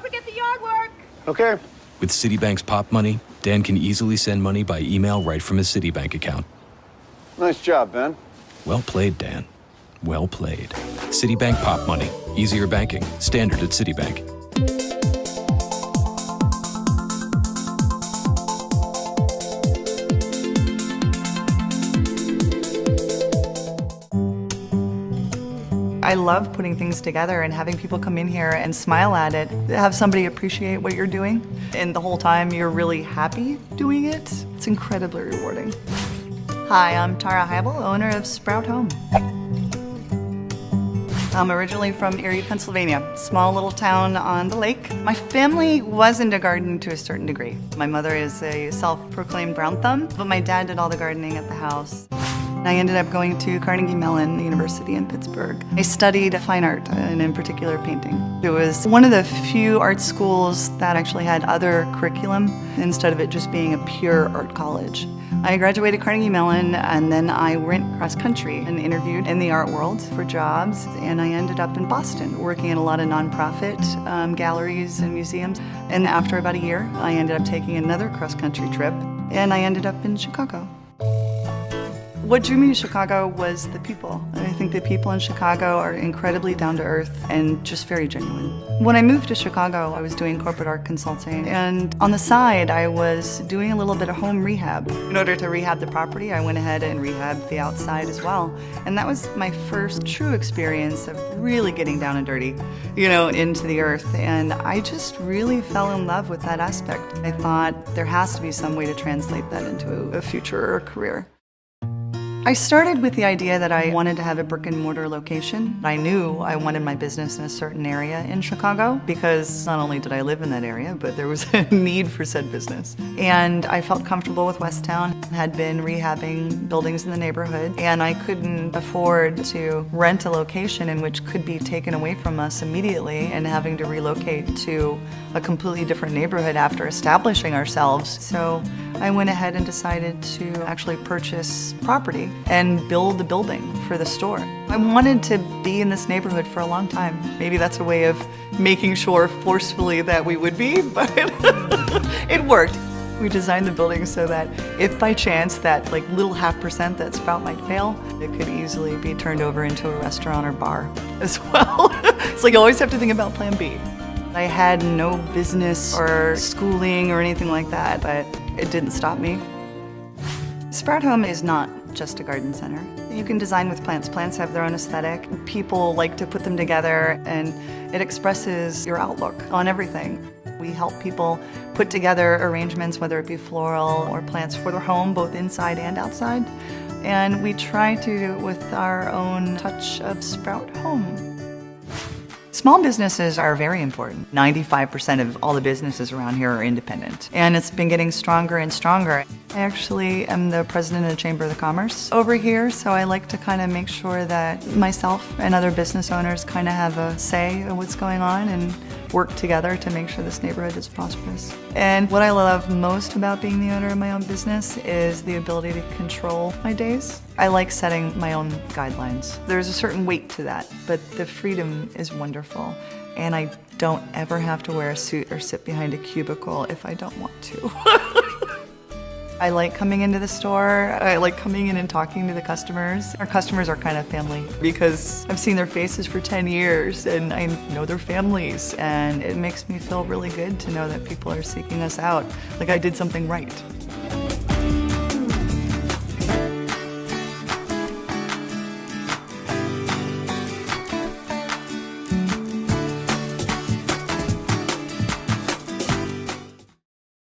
forget the yard work. Okay. With Citibank's Pop Money, Dan can easily send money by email right from his Citibank account. Nice job, Ben. Well played, Dan. Well played. Citibank Pop Money. Easier banking. Standard at Citibank. I love putting things together and having people come in here and smile at it, have somebody appreciate what you're doing, and the whole time you're really happy doing it. It's incredibly rewarding. Hi, I'm Tara Heibel, owner of Sprout Home. I'm originally from Erie, Pennsylvania, small little town on the lake. My family was into gardening to a certain degree. My mother is a self-proclaimed brown thumb, but my dad did all the gardening at the house. I ended up going to Carnegie Mellon University in Pittsburgh. I studied fine art, and in particular painting. It was one of the few art schools that actually had other curriculum instead of it just being a pure art college. I graduated Carnegie Mellon, and then I went cross country and interviewed in the art world for jobs, and I ended up in Boston working in a lot of nonprofit galleries and museums. And after about a year, I ended up taking another cross country trip, and I ended up in Chicago. What drew me to Chicago was the people. I think the people in Chicago are incredibly down to earth and just very genuine. When I moved to Chicago, I was doing corporate art consulting, and on the side, I was doing a little bit of home rehab. In order to rehab the property, I went ahead and rehabbed the outside as well. And that was my first true experience of really getting down and dirty, into the earth. And I just really fell in love with that aspect. I thought there has to be some way to translate that into a future or career. I started with the idea that I wanted to have a brick and mortar location. I knew I wanted my business in a certain area in Chicago because not only did I live in that area, but there was a need for said business. And I felt comfortable with Westtown, had been rehabbing buildings in the neighborhood, and I couldn't afford to rent a location in which could be taken away from us immediately and having to relocate to a completely different neighborhood after establishing ourselves. So I went ahead and decided to actually purchase property and build a building for the store. I wanted to be in this neighborhood for a long time. Maybe that's a way of making sure forcefully that we would be, but it worked. We designed the building so that if by chance that little 0.5% that Sprout might fail, it could easily be turned over into a restaurant or bar as well. It's you always have to think about plan B. I had no business or schooling or anything like that, but it didn't stop me. Sprout Home is not just a garden center. You can design with plants. Plants have their own aesthetic. People like to put them together, and it expresses your outlook on everything. We help people put together arrangements, whether it be floral or plants for their home, both inside and outside. And we try to do it with our own touch of Sprout Home. Small businesses are very important. 95% of all the businesses around here are independent, and it's been getting stronger and stronger. I actually am the president of the Chamber of Commerce over here, so I like to kind of make sure that myself and other business owners kind of have a say in what's going on and work together to make sure this neighborhood is prosperous. And what I love most about being the owner of my own business is the ability to control my days. I like setting my own guidelines. There's a certain weight to that, but the freedom is wonderful. And I don't ever have to wear a suit or sit behind a cubicle if I don't want to. I like coming into the store. I like coming in and talking to the customers. Our customers are kind of family because I've seen their faces for 10 years and I know their families, and it makes me feel really good to know that people are seeking us out, like I did something right.